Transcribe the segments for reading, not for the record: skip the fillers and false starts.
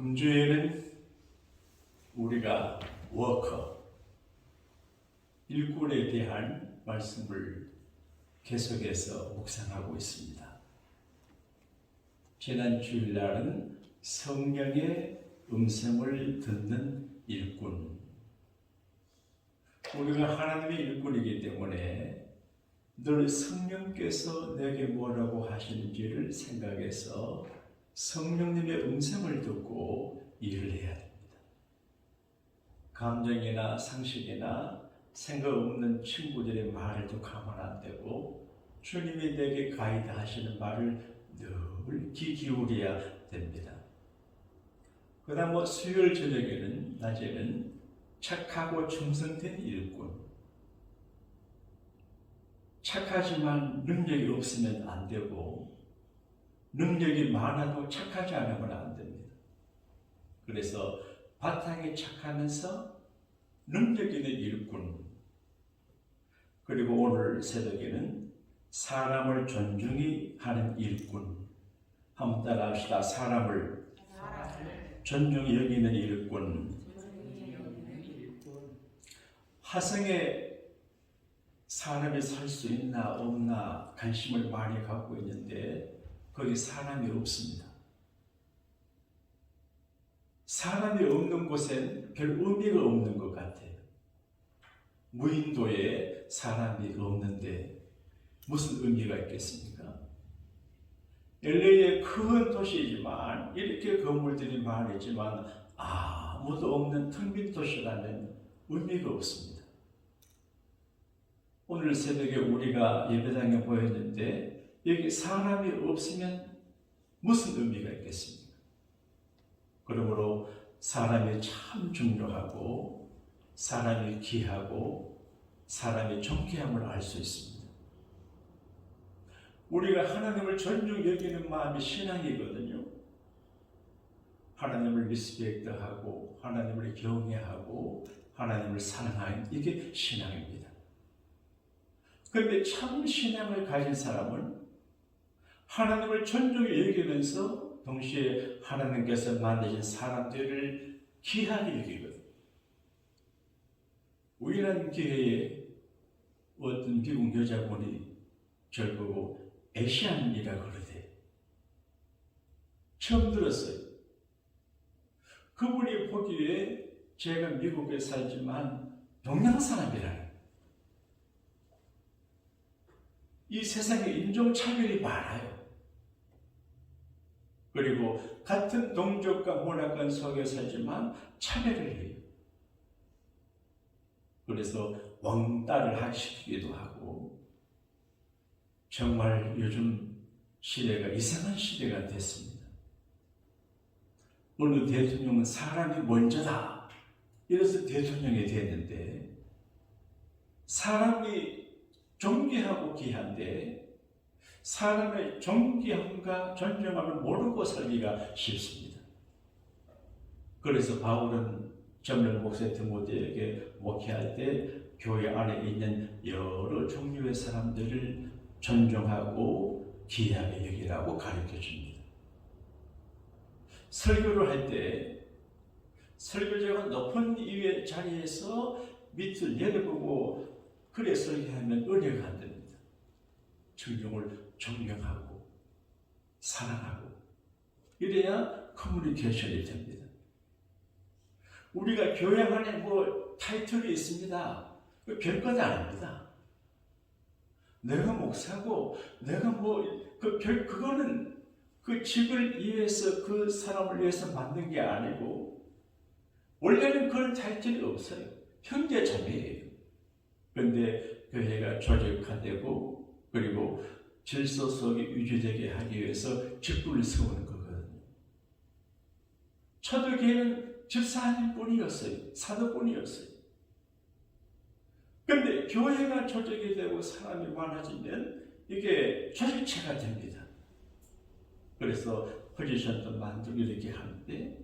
금주에는 우리가 워커, 일꾼에 대한 말씀을 계속해서 묵상하고 있습니다. 지난 주일날은 성령의 음성을 듣는 일꾼. 우리가 하나님의 일꾼이기 때문에 늘 성령께서 내게 뭐라고 하시는지를 생각해서 성령님의 음성을 듣고 일을 해야 됩니다. 감정이나 상식이나 생각 없는 친구들의 말을 또 가만 안 대고 주님이 내게 가이드 하시는 말을 늘 귀 기울여야 됩니다. 그 다음 수요일 저녁에는, 낮에는 착하고 충성된 일꾼. 착하지만 능력이 없으면 안 되고 능력이 많아도 착하지 않으면 안 됩니다. 그래서 바탕에 착하면서 능력 있는 일꾼. 그리고 오늘 새벽에는 사람을 존중히 하는 일꾼. 한번 따라 합시다. 사람을 존중히 여기는 일꾼. 화성에 사람이 살 수 있나 없나 관심을 많이 갖고 있는데 거기 사람이 없습니다. 사람이 없는 곳엔 별 의미가 없는 것 같아요. 무인도에 사람이 없는데 무슨 의미가 있겠습니까? LA의 큰 도시이지만 이렇게 건물들이 많지만 아무도 없는 텅 빈 도시라면 의미가 없습니다. 오늘 새벽에 우리가 예배당에 모였는데 여기 사람이 없으면 무슨 의미가 있겠습니까? 그러므로 사람이 참 중요하고 사람이 귀하고 사람이 존귀함을 알 수 있습니다. 우리가 하나님을 존중 여기는 마음이 신앙이거든요. 하나님을 리스펙트하고 하나님을 경외하고 하나님을 사랑하는 이게 신앙입니다. 그런데 참 신앙을 가진 사람은 하나님을 존중히 여기면서 동시에 하나님께서 만드신 사람들을 귀하게 여기거든요. 우연한 기회에 어떤 미국 여자분이 저를 보고 에시안이라고 그러대. 처음 들었어요. 그분이 보기에 제가 미국에 살지만 동양 사람이라는. 이 세상에 인종차별이 많아요. 그리고 같은 동족과 문화권 속에 살지만 차별을 해요. 그래서 왕따를 하시기도 하고 정말 요즘 시대가 이상한 시대가 됐습니다. 어느 대통령은 사람이 먼저다 이래서 대통령이 됐는데 사람이 존귀하고 귀한데 사람의 존귀함과 존경함을 모르고 살기가 쉽습니다. 그래서 바울은 젊은 목사 디모데에게 목회할 때 교회 안에 있는 여러 종류의 사람들을 존중하고 귀하게 여기라고 가르쳐 줍니다. 설교를 할 때 설교자가 높은 위의 자리에서 밑을 내려보고 그래 설교하면 은혜가 안 됩니다. 청중을 존경하고 사랑하고 이래야 커뮤니케이션이 됩니다. 우리가 교회 안에 타이틀이 있습니다. 별것 아닙니다. 내가 목사고 내가 그거는 그 직을 위해서 그 사람을 위해서 만든 게 아니고 원래는 그런 타이틀이 없어요. 형제 자매예요. 그런데 교회가 조직화되고 그리고 질서 속에 유지되게 하기 위해서 직분을 세우는 거거든요. 초대교회는 집사님 뿐이었어요. 사도뿐이었어요. 그런데 교회가 조직이 되고 사람이 많아지면 이게 조직체가 됩니다. 그래서 포지션도 만들고 이렇게 하는데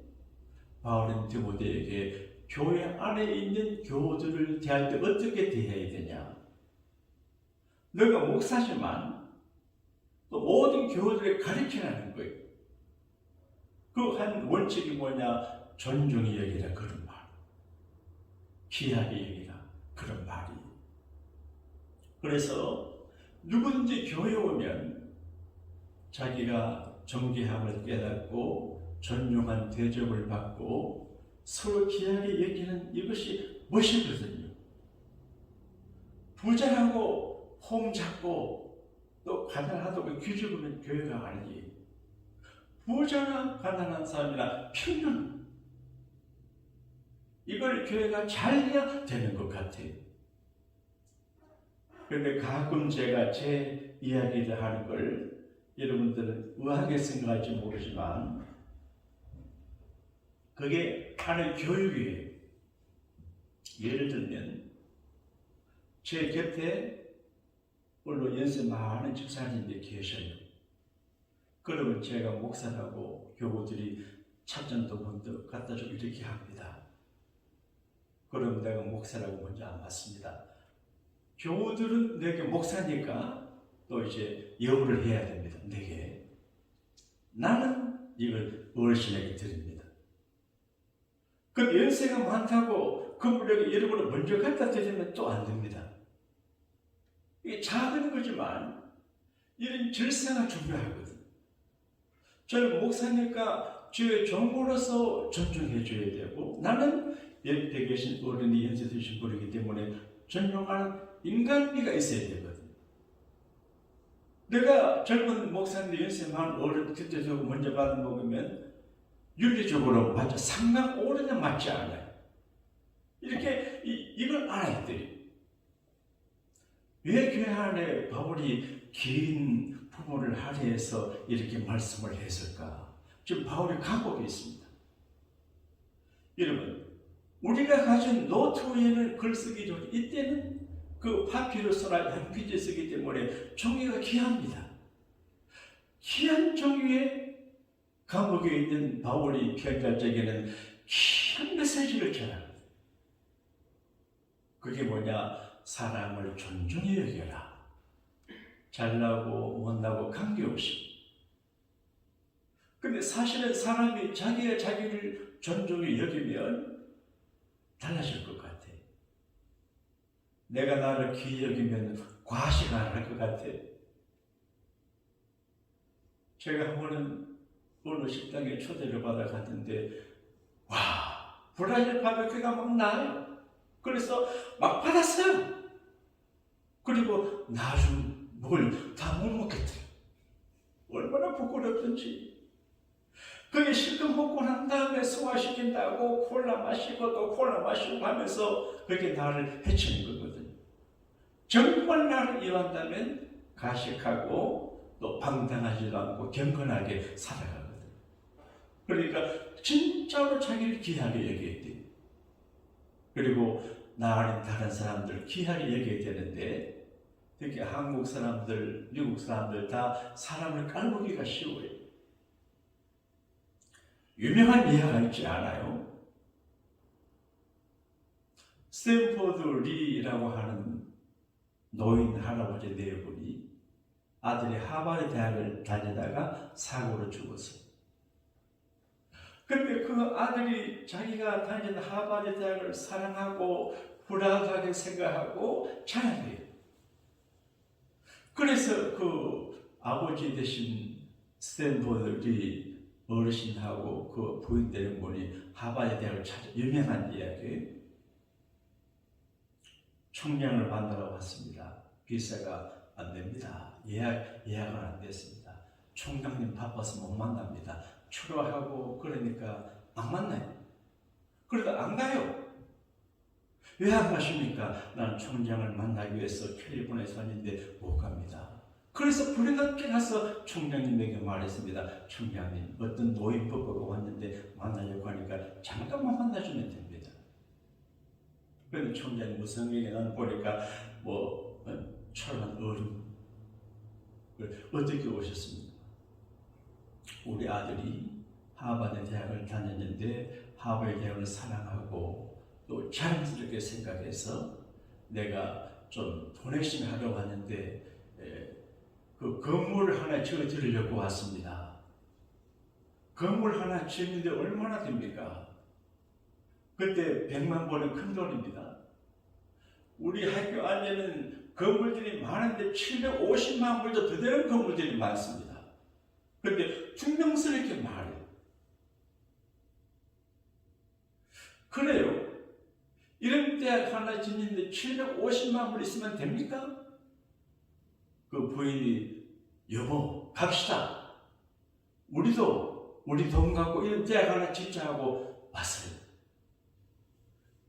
바울은 디모데에게 교회 안에 있는 교우들을 대할 때 어떻게 대해야 되냐? 너가 목사지만 또 모든 교우들을 가르치라는 거예요. 그 한 원칙이 뭐냐? 존중히 여기라 그런 말, 귀하게 여기라 그런 말이. 그래서 누구든지 교회 오면 자기가 존귀함을 깨닫고 존중한 대접을 받고 서로 귀하게 여기는 이것이 멋이거든요. 부자라고 홈 잡고 또 가난하다고 귀죽으면 교회가 아니에요. 부자나 가난한 사람이나 평균, 이걸 교회가 잘 해야 되는 것 같아요. 그런데 가끔 제가 제 이야기를 하는 걸 여러분들은 의아하게 생각할지 모르지만 그게 하는 교육이에요. 예를 들면 제 곁에 물론 연세 많은 집사님들이 계셔요. 그러면 제가 목사라고 교우들이 찻잔도 먼저 갖다 주고 이렇게 합니다. 그럼 내가 목사라고 먼저 안 받습니다. 교우들은 내게 목사니까 또 이제 여부를 해야 됩니다. 내게. 나는 이걸 어르신에게 드립니다. 그럼 연세가 많다고 그분에게 여러분을 먼저 갖다 드리면 또 안 됩니다. 이게 작은 거지만 이런 질서가 중요하거든. 저는 목사니까 주의 종으로서 존중해 줘야 되고, 나는 옆에 계신 어른이 연세 드신 분이기 때문에 존중하는 인간미가 있어야 되거든. 내가 젊은 목사님들 연세 많은 어른 그때 저거 먼저 받아 먹으면 윤리적으로 맞아 상당 오래는 맞지 않아요. 이렇게 이걸 알아야 돼요. 왜 교회 안에 바울이 긴 부분을 할애해서 이렇게 말씀을 했을까? 지금 바울의 각오가 있습니다. 여러분, 우리가 가진 노트 위에는 글 쓰기 전에 이때는 그 파피루스나 연필지 쓰기 때문에 종이가 귀합니다. 귀한 종이에 감옥에 있는 바울이 편jal적에는 귀한 메시지를 전합니다. 그게 뭐냐? 사람을 존중히 여겨라. 잘나고 못나고 관계없이. 근데 사실은 사람이 자기가 자기를 존중히 여기면 달라질 것 같아. 내가 나를 귀히 여기면 과시가 안 할 것 같아. 제가 한 번은 어느 식당에 초대를 받아 갔는데, 와, 브라질 바베큐가 막 나요. 그래서 막 받았어요. 그리고 나중 뭘 다 못 먹겠대요. 얼마나 부끄럽던지. 그게 실컷 먹고 난 다음에 소화시킨다고 콜라 마시고 또 콜라 마시고 하면서 그게 나를 해치는 거거든요. 정말 나를 이해한다면 가식하고 또 방탕하지도 않고 경건하게 살아가거든. 그러니까 진짜로 자기를 귀하게 여겨야 돼. 그리고 나 아닌 다른 사람들 귀하게 여겨야 되는데, 특히 한국 사람들, 미국 사람들 다 사람을 깔보기가 쉬워요. 유명한 예화가 있지 않아요? 스탠포드 리라고 하는 노인 할아버지 네 분이 아들이 하버드 대학을 다니다가 사고로 죽었어요. 그런데 그 아들이 자기가 다니는 하버드 대학을 사랑하고 불안하게 생각하고 자랑해요. 그래서 그 아버지 되신 스탠포드 리 어르신하고 그 부인 되는 분이 하버드 대학을 찾아, 유명한 이야기, 총량을 만나러 왔습니다. 비자가 안 됩니다. 예약은 안 됐습니다. 총장님 바빠서 못 만납니다. 추로하고 그러니까 안 만나요. 그러다 안 가요. 왜 안 가십니까? 난 총장을 만나기 위해서 캘리포니아에서 왔는데 못 갑니다. 그래서 불행하게 가서 총장님에게 말했습니다. 총장님, 어떤 노인 부부가 왔는데 만나려고 하니까 잠깐만 만나주면 됩니다. 그런데 총장님 무슨 얘기 나는 보니까 철한 어른 어떻게 오셨습니까? 우리 아들이 하버드 대학을 다녔는데 하버드 대학을 사랑하고 또 자랑스럽게 생각해서 내가 좀 도네이션 하러 왔는데 그 건물을 하나 지어드리려고 왔습니다. 건물 하나 지었는데 얼마나 됩니까? 그때 100만 벌은 큰 돈입니다. 우리 학교 안에는 건물들이 많은데 750만 불도 더 되는 건물들이 많습니다. 그런데 중명스럽게 말해요. 그래요. 이런 대학 하나 짓는데 750만 불 있으면 됩니까? 그 부인이 여보 갑시다. 우리도 우리 돈 갖고 이런 대학 하나 짓자 하고 왔어요.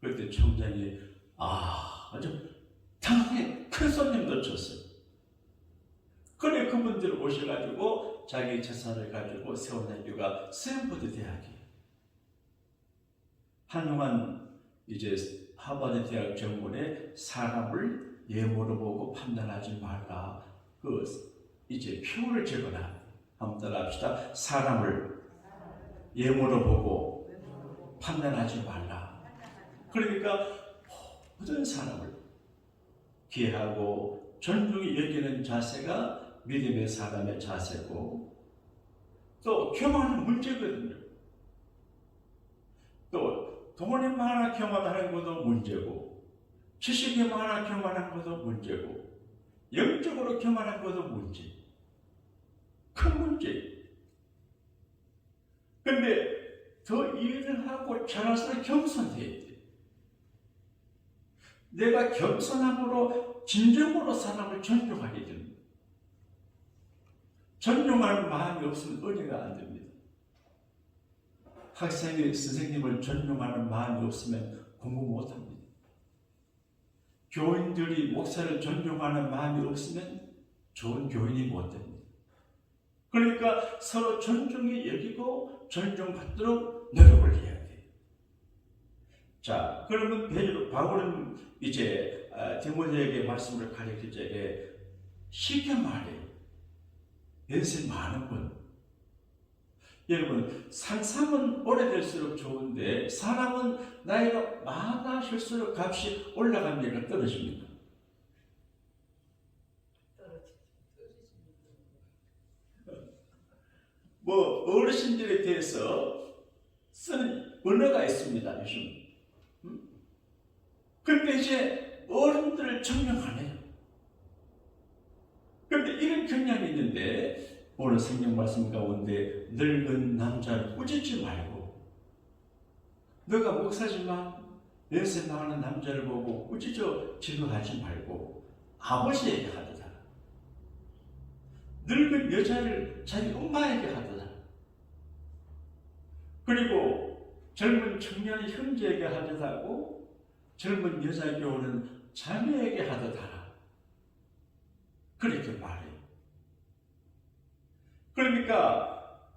그때 총장이 아주 당연히 큰 손님도 줬어요. 그래 그분들 오셔가지고 자기 재산을 가지고 세운 학교가 스탠포드 대학이에요. 한동안 이제 하버드 대학 정문에 사람을 예모로 보고 판단하지 말라. 그 이제 표를 적어놔. 한번 따라합시다. 사람을 예모로 보고 판단하지 말라. 그러니까 모든 사람을 귀하고 존중히 여기는 자세가 믿음의 사람의 자세고, 또 교만은 문제거든요. 또 돈이 많아 교만하는 것도 문제고, 지식이 많아 교만한 것도 문제고, 영적으로 교만한 것도 문제. 큰 문제. 근데 더 일을 하고 잘할수록 겸손해야 돼. 내가 겸손함으로 진정으로 사람을 존중하게 됩니다. 존중하는 마음이 없으면 은혜가 안 됩니다. 학생이 선생님을 존중하는 마음이 없으면 공부 못합니다. 교인들이 목사를 존중하는 마음이 없으면 좋은 교인이 못됩니다. 그러니까 서로 존중히 여기고 존중받도록 노력을 해야 돼요. 자, 그러면 베드로 바울은 이제 디모데에게 말씀을 가르칠 적에 쉽게 말해요. 연세 많은 분. 여러분, 상상은 오래될수록 좋은데 사람은 나이가 많아질수록 값이 올라갑니까? 떨어집니까? 뭐 어르신들에 대해서 쓰는 언어가 있습니다. 요즘. 그런데 이제 어른들을 정령 안 해요. 그런데 이런 경향이 있는데 오늘 성경 말씀 가운데 늙은 남자를 꾸짖지 말고, 너가 목사지만 연세 많은 남자를 보고 꾸짖어 지도하지 말고 아버지에게 하도다. 늙은 여자를 자기 엄마에게 하도다. 그리고 젊은 청년 형제에게 하도다고, 젊은 여자 교우는 자매에게 하도다. 그렇게 말해요. 그러니까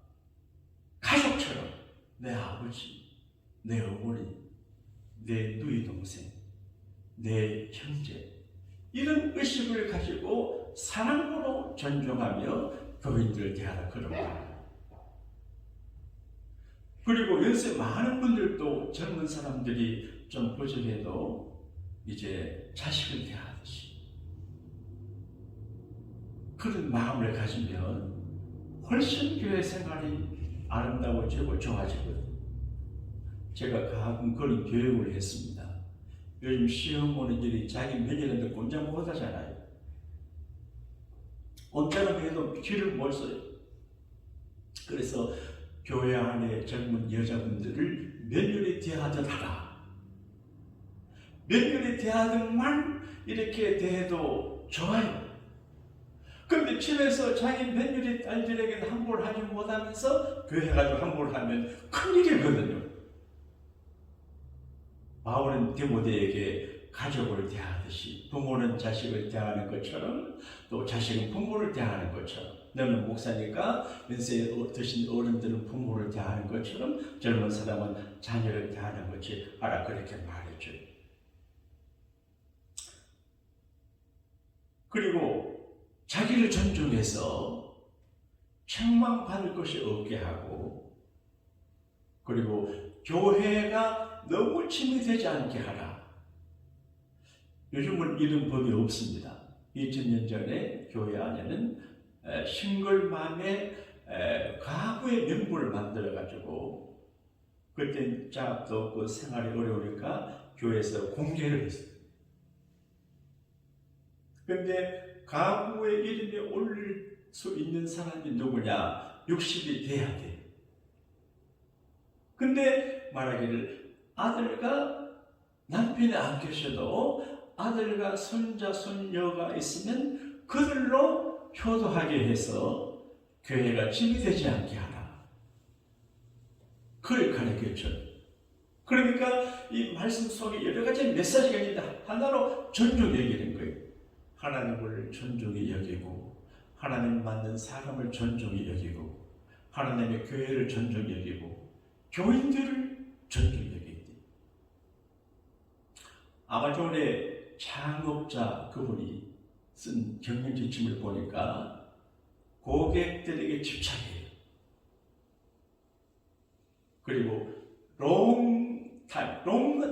가족처럼 내 아버지, 내 어머니, 내 누이 동생, 내 형제, 이런 의식을 가지고 사랑으로 존중하며 교인들을 대하라, 그런 말이에요. 그리고 연세 많은 분들도 젊은 사람들이 좀 부족해도 이제 자식을 대하듯이 그런 마음을 가지면 훨씬 교회 생활이 아름다워지고 좋아지거든요. 제가 가끔 그런 교육을 했습니다. 요즘 시험 보는 일이 자기 면접인데 꼼짝 못 하잖아요. 꼼짝을 해도 귀를 못 써요. 그래서 교회 안에 젊은 여자분들을 며느리 대하듯 하라. 며느리 대하듯만 이렇게 대해도 좋아요. 그런데 집에서 자기 며느리 딸들에게 함부로 하지 못하면서 교회 가지고 함부로 하면 큰일이거든요. 바울은 디모데에게 가족을 대하듯이 부모는 자식을 대하는 것처럼 또 자식은 부모를 대하는 것처럼, 너는 목사니까 연세 드신 어른들은 부모를 대하는 것처럼 젊은 사람은 자녀를 대하는 것이 알아, 그렇게 말해줘요. 그리고 자기를 존중해서 책망받을 것이 없게 하고, 그리고 교회가 너무 침이 되지 않게 하라. 요즘은 이런 법이 없습니다. 2000년 전에 교회 안에는 싱글맘의 가구의 명부를 만들어가지고 그때 짝도 없고 생활이 어려우니까 교회에서 공개를 했어요. 근데 가구의 이름에 올릴 수 있는 사람이 누구냐? 60이 돼야 돼. 근데 말하기를 아들과 남편이 안 계셔도 아들과 손자, 손녀가 있으면 그들로 효도하게 해서 교회가 짐이 되지 않게 하라. 그걸 가르쳤죠. 그러니까 이 말씀 속에 여러 가지 메시지가 있는데 하나로 존중 여기는 거예요. 하나님을 존중히 여기고 하나님 만든 사람을 존중히 여기고 하나님의 교회를 존중히 여기고 교인들을 존중히 여기기. 아마존의 창업자 그분이 쓴 경영 지침을 보니까 고객들에게 집착해요. 그리고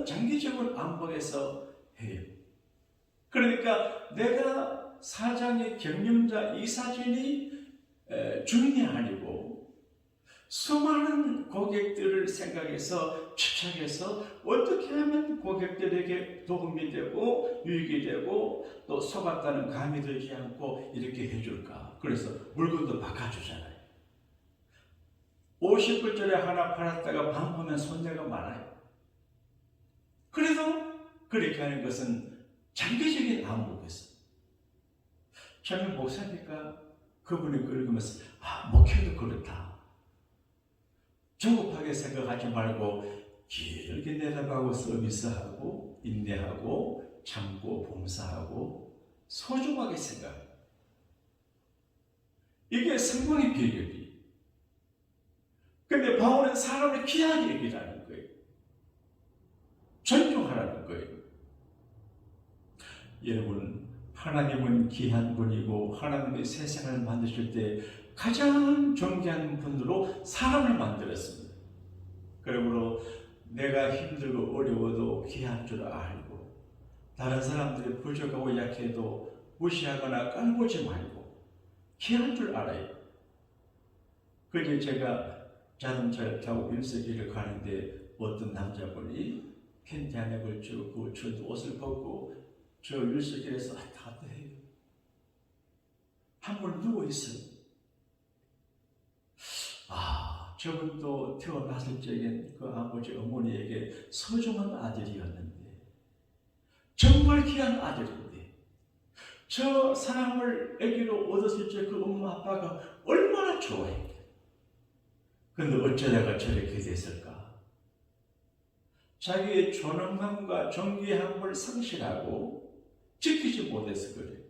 장기적으로 안목해서 해요. 그러니까 내가 사장의 경영자 이사진이 주인이 아니고 수많은 고객들을 생각해서 집착해서 어떻게 하면 고객들에게 도움이 되고 유익이 되고 또 속았다는 감이 들지 않고 이렇게 해줄까. 그래서 물건도 바꿔주잖아요. 50불짜리 하나 팔았다가 반품하면 손해가 많아요. 그래도 그렇게 하는 것은 장기적인 안목이었어요. 저는 목사니까 그분이 그러면서 목회도 그렇다. 조급하게 생각하지 말고 길게 내다보고 서비스하고 인내하고 참고 봉사하고 소중하게 생각해요. 이게 성공의 비결이. 근데 바울은 사람을 귀하게 여기라는 거예요. 존중하라는 거예요. 여러분, 하나님은 귀한 분이고 하나님의 세상을 만드실 때 가장 존귀한 분으로 사람을 만들었습니다. 그러므로 내가 힘들고 어려워도 귀한 줄 알고 다른 사람들이 부족하고 약해도 무시하거나 깐보지 말고 귀한 줄 알아요. 그래서 제가 자동차를 타고 윤석이를 가는데 어떤 남자분이 팬티 안에 걸치고 저 옷을 벗고 저 윤석길에서 왔다 갔다 해요. 한 번 누워있어요. 저분도 태어났을 적엔 그 아버지 어머니에게 소중한 아들이었는데 정말 귀한 아들인데 저 사람을 아기로 얻었을 때 그 엄마 아빠가 얼마나 좋아했겠어요. 근데 어쩌다가 저렇게 됐을까? 자기의 존엄함과 존귀함을 상실하고 지키지 못해서 그래요.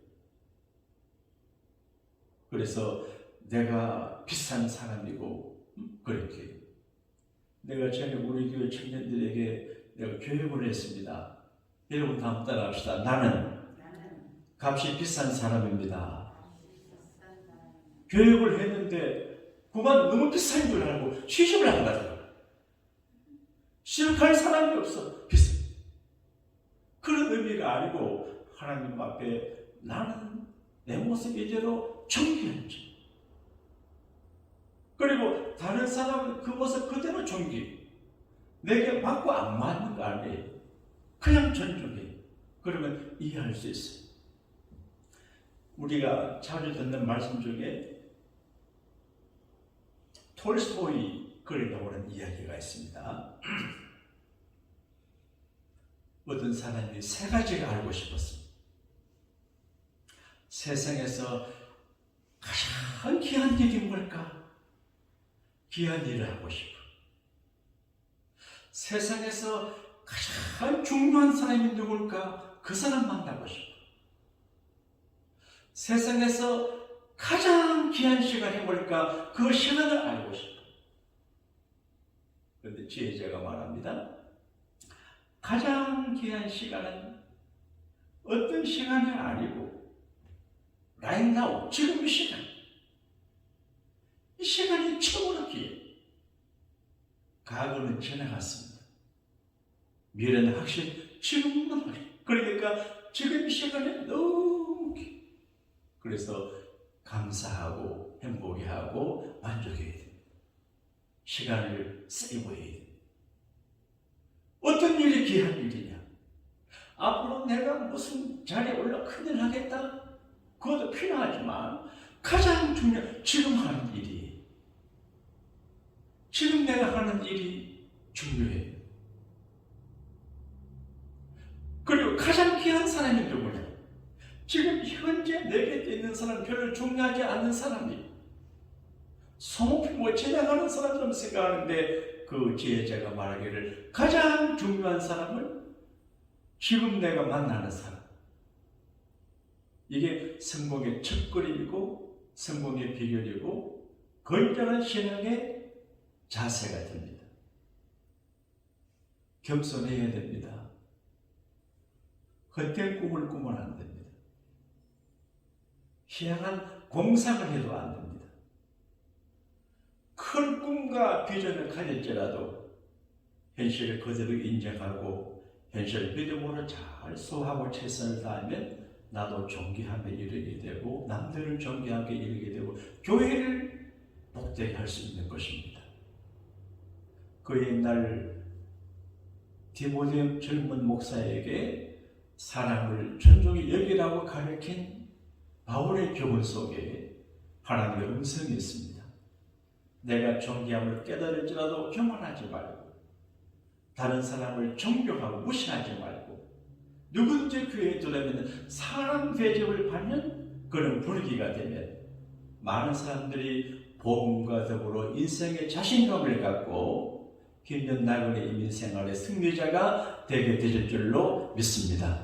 그래서 내가 비싼 사람이고 그렇게 내가 전에 우리 교회 청년들에게 내가 교육을 했습니다. 여러분 다음 따라합시다. 나는 값이 비싼 사람입니다. 교육을 했는데 그만 너무 비싼 줄 알고 시집을 안 가더라고요. 시집 갈 사람이 없어. 비싸. 그런 의미가 아니고 하나님 앞에 나는 내 모습 이대로 존귀한지 그리고 다른 사람은 그 모습 그대로 존귀. 내게 맞고 안 맞는 거 아니에요. 그냥 존중해. 그러면 이해할 수 있어요. 우리가 자주 듣는 말씀 중에 톨스토이 글에 나오는 이야기가 있습니다. 어떤 사람이 세 가지를 알고 싶었습니다. 세상에서 가장 귀한 일이 뭘까? 귀한 일을 하고 싶어. 세상에서 가장 중요한 사람이 누굴까? 그 사람 만나고 싶어. 세상에서 가장 귀한 시간이 뭘까? 그 시간을 알고 싶어. 그런데 지혜자가 말합니다. 가장 귀한 시간은 어떤 시간이 아니고 right now, 지금 이 시간. 이 시간이 최고로 귀해. 과거는 지나갔습니다. 미래는 확실히 지금은 확실히. 그러니까 지금 이 시간이 너무 귀해. 그래서 감사하고 행복해하고 만족해야 됩니다. 시간을 세이브해야 됩니다. 어떤 일이 귀한 일이냐? 앞으로 내가 무슨 자리에 올라 큰일 하겠다? 그것도 필요하지만 가장 중요한 지금 하는 일이, 지금 내가 하는 일이 중요해요. 그리고 가장 귀한 사람이 누구냐? 지금 현재 내 곁에 있는 사람, 별로 중요하지 않는 사람이, 소모품 뭐 지나가는 사람처럼 생각하는데 그 지혜자가 말하기를 가장 중요한 사람은 지금 내가 만나는 사람. 이게 성공의 첫걸음이고 성공의 비결이고 건전한 신앙의 자세가 됩니다. 겸손해야 됩니다. 헛된 꿈을 꾸면 안 됩니다. 희한한 공상을 해도 안 됩니다. 큰 꿈과 비전을 가질지라도 현실을 그대로 인정하고 현실을 믿음으로 잘 소화하고 최선을 다하면 나도 존귀함에 이르게 되고 남들을 존귀하게 이르게 되고 교회를 복되게 할 수 있는 것입니다. 그 옛날 디모데 젊은 목사에게 사람을 존중히 여기라고 가르친 바울의 교훈 속에 하나님의 음성이 있습니다. 내가 존귀함을 깨달을지라도 교만하지 말고 다른 사람을 존경하고 무시하지 말고 누구든지 교회에 들어오면 사람 대접을 받는 그런 분위기가 되면 많은 사람들이 복음과 더불어 인생의 자신감을 갖고 힘든 나그네 이민생활의 승리자가 되게 되실 줄로 믿습니다.